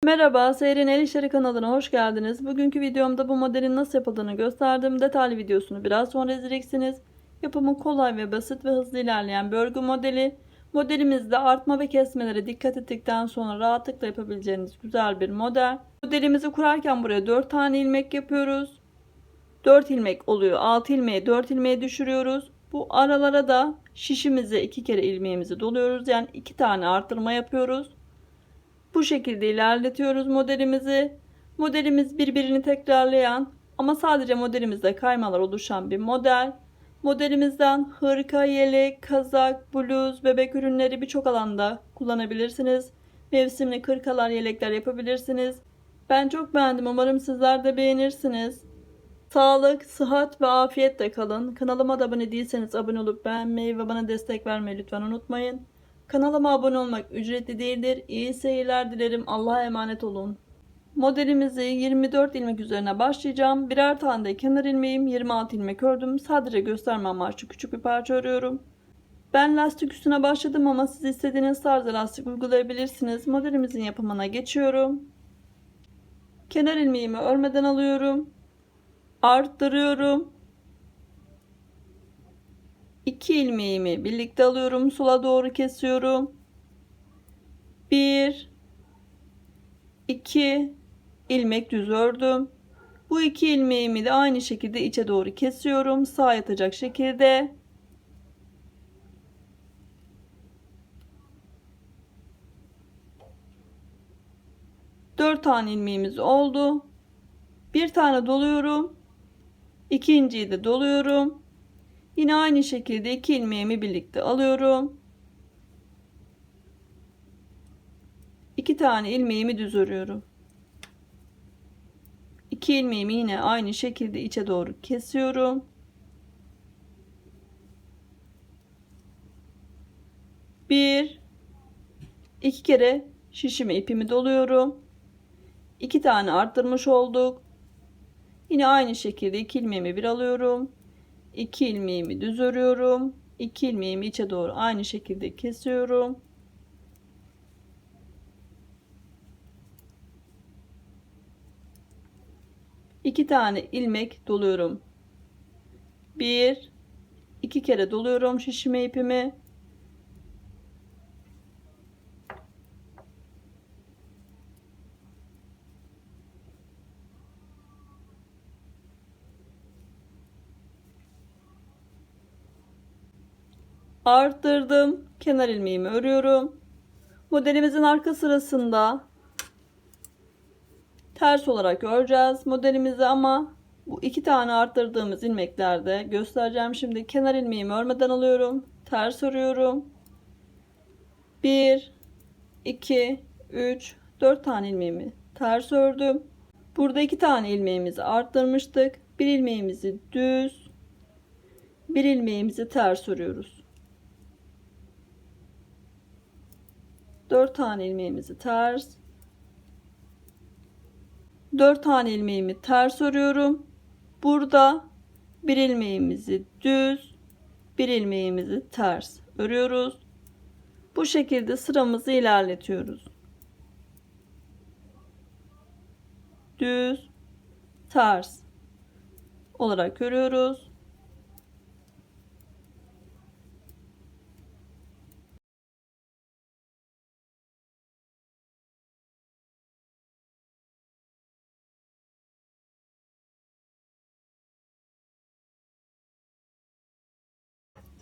Merhaba, Seyrin El İşleri kanalına hoş geldiniz. Bugünkü videomda bu modelin nasıl yapıldığını gösterdim. Detaylı videosunu biraz sonra izleyeceksiniz. Yapımı kolay ve basit ve hızlı ilerleyen bir örgü modeli. Modelimizde artma ve kesmelere dikkat ettikten sonra rahatlıkla yapabileceğiniz güzel bir model. Modelimizi kurarken buraya 4 tane ilmek yapıyoruz. 4 ilmek oluyor. 6 ilmeği 4 ilmeğe düşürüyoruz. Bu aralara da şişimize 2 kere ilmeğimizi doluyoruz. Yani 2 tane artırma yapıyoruz. Bu şekilde ilerletiyoruz modelimizi. Modelimiz birbirini tekrarlayan ama sadece modelimizde kaymalar oluşan bir model. Modelimizden hırka, yelek, kazak, bluz, bebek ürünleri birçok alanda kullanabilirsiniz. Mevsimlik hırkalar, yelekler yapabilirsiniz. Ben çok beğendim. Umarım sizler de beğenirsiniz. Sağlık, sıhhat ve afiyetle kalın. Kanalıma da abone değilseniz abone olup beğenmeyi ve bana destek vermeyi lütfen unutmayın. Kanalıma abone olmak ücretli değildir. İyi seyirler dilerim. Allah'a emanet olun. Modelimizi 24 ilmek üzerine başlayacağım. Birer tane de kenar ilmeğim, 26 ilmek ördüm. Sadece gösterme amaçlı küçük bir parça örüyorum. Ben lastik üstüne başladım ama siz istediğiniz tarzda lastik uygulayabilirsiniz. Modelimizin yapımına geçiyorum. Kenar ilmeğimi örmeden alıyorum. Arttırıyorum. 2 ilmeğimi birlikte alıyorum. Sola doğru kesiyorum. 1 2 ilmek düz ördüm. Bu 2 ilmeğimi de aynı şekilde içe doğru kesiyorum. Sağa yatacak şekilde. Dört tane ilmeğimiz oldu. Bir tane doluyorum. İkinciyi de doluyorum. Yine aynı şekilde 2 ilmeğimi birlikte alıyorum. 2 tane ilmeğimi düz örüyorum. 2 ilmeğimi yine aynı şekilde içe doğru kesiyorum. Bir, iki kere şişime ipimi doluyorum. 2 tane arttırmış olduk. Yine aynı şekilde 2 ilmeğimi bir alıyorum. 2 ilmeğimi düz örüyorum. 2 ilmeğimi içe doğru aynı şekilde kesiyorum. İki tane ilmek doluyorum. Bir, iki kere doluyorum şişime ipimi. Arttırdım. Kenar ilmeğimi örüyorum. Modelimizin arka sırasında ters olarak öreceğiz modelimizi ama bu iki tane arttırdığımız ilmeklerde göstereceğim. Şimdi kenar ilmeğimi örmeden alıyorum. Ters örüyorum. 1 2 3 4 tane ilmeğimi ters ördüm. Burada 2 tane ilmeğimizi arttırmıştık. Bir ilmeğimizi düz, bir ilmeğimizi ters örüyoruz. 4 tane ilmeğimizi ters, 4 tane ilmeğimi ters örüyorum. Burada bir ilmeğimizi düz, bir ilmeğimizi ters örüyoruz. Bu şekilde sıramızı ilerletiyoruz. Düz, ters olarak örüyoruz.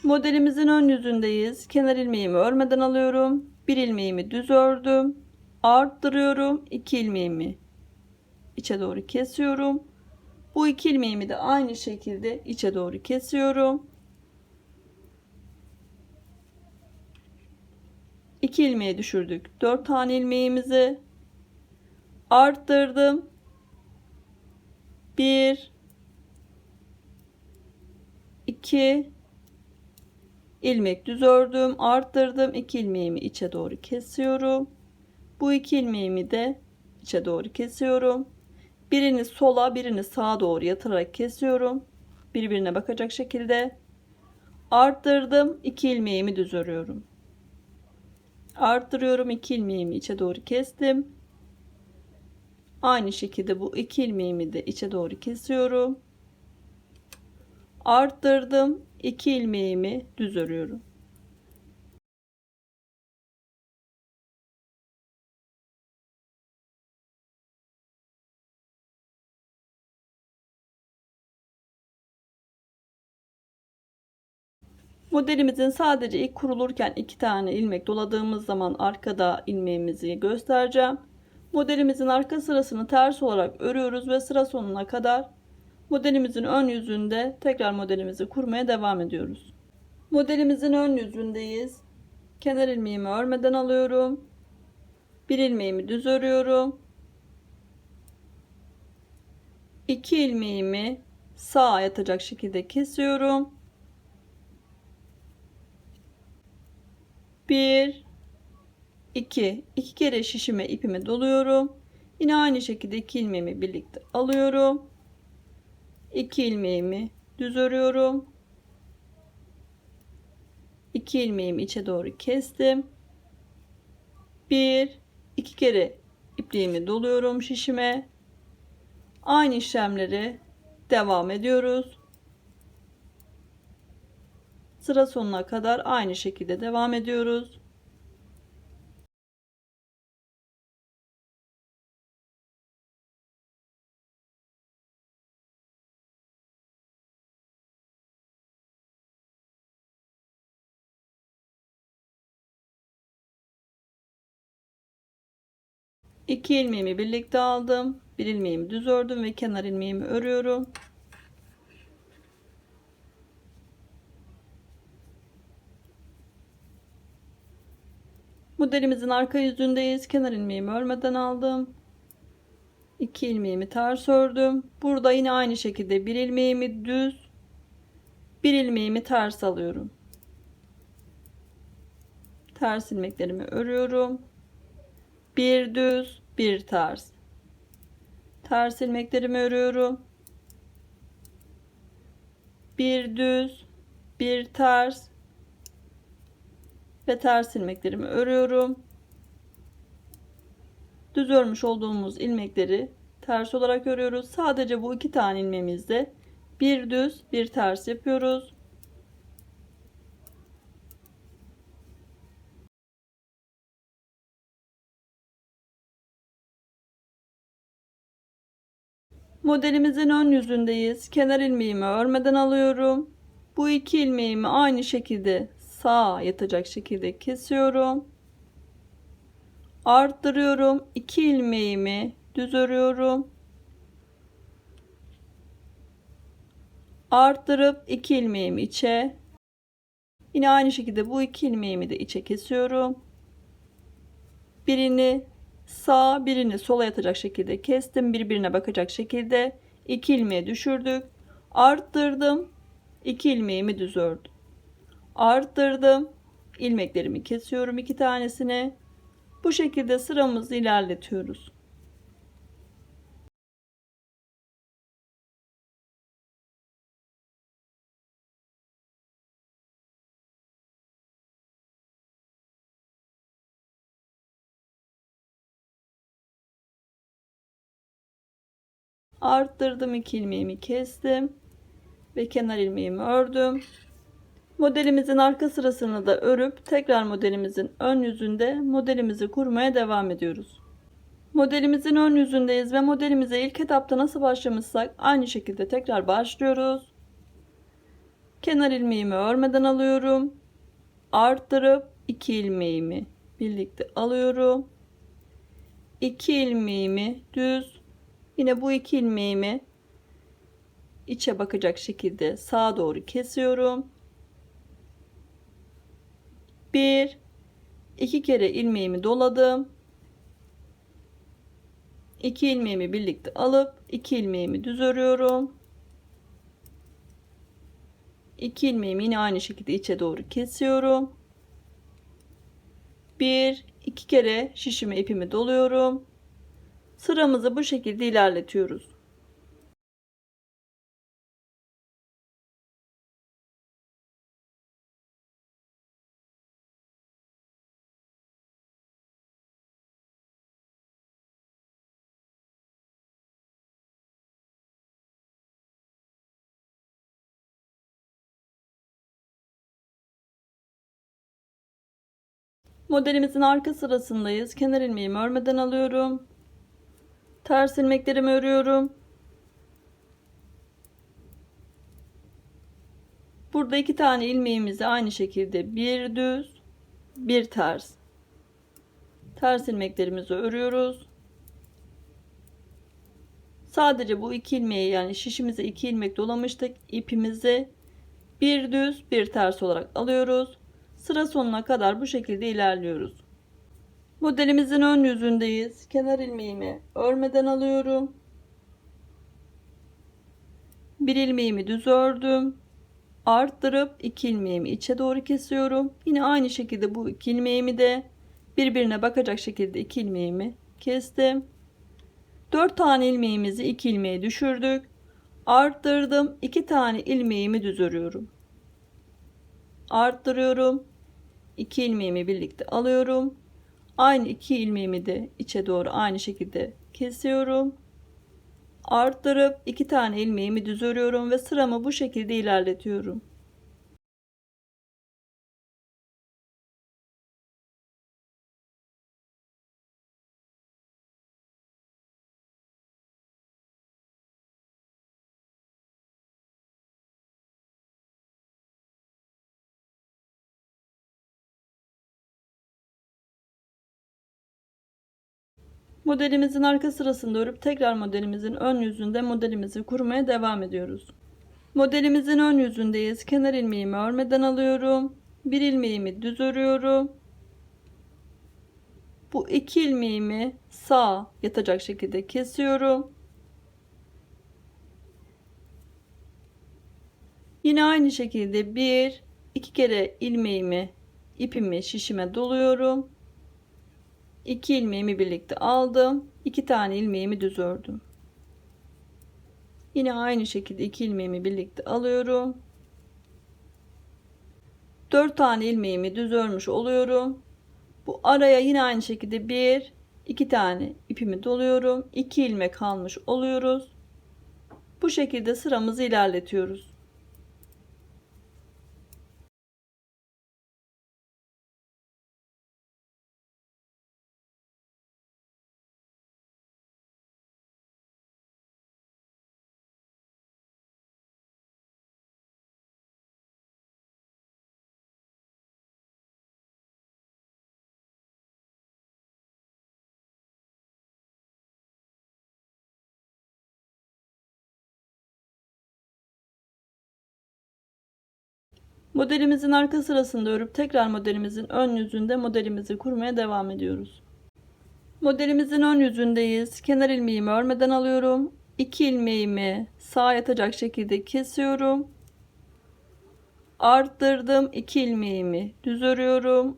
Modelimizin ön yüzündeyiz. Kenar ilmeğimi örmeden alıyorum. Bir ilmeğimi düz ördüm. Arttırıyorum. 2 ilmeğimi içe doğru kesiyorum. Bu 2 ilmeğimi de aynı şekilde içe doğru kesiyorum. 2 ilmeği düşürdük. 4 tane ilmeğimizi arttırdım. 1 2 ilmek düz ördüm, arttırdım. 2 ilmeğimi içe doğru kesiyorum. Bu 2 ilmeğimi de içe doğru kesiyorum. Birini sola, birini sağa doğru yatırarak kesiyorum. Birbirine bakacak şekilde arttırdım. 2 ilmeğimi düz örüyorum. Arttırıyorum. 2 ilmeğimi içe doğru kestim. Aynı şekilde bu 2 ilmeğimi de içe doğru kesiyorum. Arttırdım. 2 ilmeğimi düz örüyorum. Modelimizin sadece ilk kurulurken 2 tane ilmek doladığımız zaman arkada ilmeğimizi göstereceğim. Modelimizin arka sırasını ters olarak örüyoruz ve sıra sonuna kadar modelimizin ön yüzünde tekrar modelimizi kurmaya devam ediyoruz. Modelimizin ön yüzündeyiz. Kenar ilmeğimi örmeden alıyorum. Bir ilmeğimi düz örüyorum. 2 ilmeğimi sağa yatacak şekilde kesiyorum. 1 2 kere şişime ipimi doluyorum. Yine aynı şekilde 2 ilmeğimi birlikte alıyorum. 2 ilmeğimi düz örüyorum. 2 ilmeğimi içe doğru kestim. 2 kere ipliğimi doluyorum şişime. Aynı işlemleri devam ediyoruz. Sıra sonuna kadar aynı şekilde devam ediyoruz. İki ilmeğimi birlikte aldım. Bir ilmeğimi düz ördüm ve kenar ilmeğimi örüyorum. Modelimizin arka yüzündeyiz. Kenar ilmeğimi örmeden aldım. 2 ilmeğimi ters ördüm. Burada yine aynı şekilde bir ilmeğimi düz, bir ilmeğimi ters alıyorum. Ters ilmeklerimi örüyorum. Bir düz, bir ters. Ters ilmeklerimi örüyorum. Bir düz, bir ters ve ters ilmeklerimi örüyorum. Düz örmüş olduğumuz ilmekleri ters olarak örüyoruz. Sadece bu 2 tane ilmeğimizde bir düz, bir ters yapıyoruz. Modelimizin ön yüzündeyiz. Kenar ilmeğimi örmeden alıyorum. Bu 2 ilmeğimi aynı şekilde sağa yatacak şekilde kesiyorum. Arttırıyorum. 2 ilmeğimi düz örüyorum. Arttırıp 2 ilmeğimi içe. Yine aynı şekilde bu 2 ilmeğimi de içe kesiyorum. Birini sağa, birini sola yatacak şekilde kestim. Birbirine bakacak şekilde 2 ilmeği düşürdük. Arttırdım. 2 ilmeğimi düz ördüm. Arttırdım. İlmeklerimi kesiyorum 2 tanesini. Bu şekilde sıramızı ilerletiyoruz. Arttırdım, 2 ilmeğimi kestim ve kenar ilmeğimi ördüm. Modelimizin arka sırasını da örüp tekrar modelimizin ön yüzünde modelimizi kurmaya devam ediyoruz. Modelimizin ön yüzündeyiz ve modelimize ilk etapta nasıl başlamışsak aynı şekilde tekrar başlıyoruz. Kenar ilmeğimi örmeden alıyorum. Arttırıp 2 ilmeğimi birlikte alıyorum. 2 ilmeğimi düz, yine bu 2 ilmeğimi içe bakacak şekilde sağa doğru kesiyorum. 2 kere ilmeğimi doladım. 2 ilmeğimi birlikte alıp 2 ilmeğimi düz örüyorum. 2 ilmeğimi yine aynı şekilde içe doğru kesiyorum. 2 kere şişime ipimi doluyorum. Sıramızı bu şekilde ilerletiyoruz. Modelimizin arka sırasındayız. Kenar ilmeğimi örmeden alıyorum. Ters ilmeklerimi örüyorum. Burada 2 tane ilmeğimizi aynı şekilde bir düz, bir ters. Ters ilmeklerimizi örüyoruz. Sadece bu 2 ilmeği, yani şişimize 2 ilmek dolamıştık. İpimizi bir düz, bir ters olarak alıyoruz. Sıra sonuna kadar bu şekilde ilerliyoruz. Modelimizin ön yüzündeyiz. Kenar ilmeğimi örmeden alıyorum. Bir ilmeğimi düz ördüm. Arttırıp 2 ilmeğimi içe doğru kesiyorum. Yine aynı şekilde bu 2 ilmeğimi de birbirine bakacak şekilde 2 ilmeğimi kestim. 4 tane ilmeğimizi 2 ilmeğe düşürdük. Arttırdım. 2 tane ilmeğimi düz örüyorum. Arttırıyorum. 2 ilmeğimi birlikte alıyorum. Aynı 2 ilmeğimi de içe doğru aynı şekilde kesiyorum. Arttırıp 2 tane ilmeğimi düz örüyorum ve sıramı bu şekilde ilerletiyorum. Modelimizin arka sırasında örüp tekrar modelimizin ön yüzünde modelimizi kurmaya devam ediyoruz. Modelimizin ön yüzündeyiz. Kenar ilmeğimi örmeden alıyorum. Bir ilmeğimi düz örüyorum. Bu 2 ilmeğimi sağa yatacak şekilde kesiyorum. Yine aynı şekilde 2 kere ilmeğimi, ipimi şişime doluyorum. 2 ilmeğimi birlikte aldım. 2 tane ilmeğimi düz ördüm. Yine aynı şekilde 2 ilmeğimi birlikte alıyorum. 4 tane ilmeğimi düz örmüş oluyorum. Bu araya yine aynı şekilde 2 tane ipimi doluyorum. 2 ilmek kalmış oluyoruz. Bu şekilde sıramızı ilerletiyoruz. Modelimizin arka sırasında örüp tekrar modelimizin ön yüzünde modelimizi kurmaya devam ediyoruz. Modelimizin ön yüzündeyiz. Kenar ilmeğimi örmeden alıyorum. 2 ilmeğimi sağa yatacak şekilde kesiyorum. Arttırdım. 2 ilmeğimi düz örüyorum.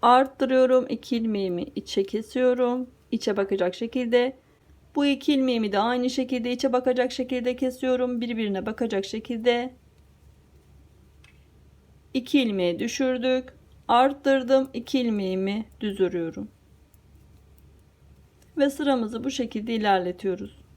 Arttırıyorum. 2 ilmeğimi içe kesiyorum. İçe bakacak şekilde. Bu 2 ilmeğimi de aynı şekilde içe bakacak şekilde kesiyorum. Birbirine bakacak şekilde. 2 ilmeği düşürdük. Arttırdım. 2 ilmeğimi düz örüyorum. Ve sıramızı bu şekilde ilerletiyoruz.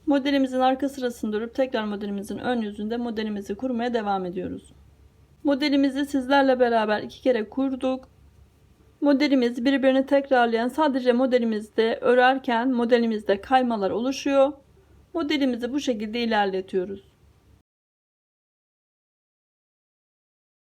Modelimizin arka sırasında örüp tekrar modelimizin ön yüzünde modelimizi kurmaya devam ediyoruz. Modelimizi sizlerle beraber 2 kere kurduk. Modelimiz birbirini tekrarlayan, sadece modelimizde örerken modelimizde kaymalar oluşuyor. Modelimizi bu şekilde ilerletiyoruz.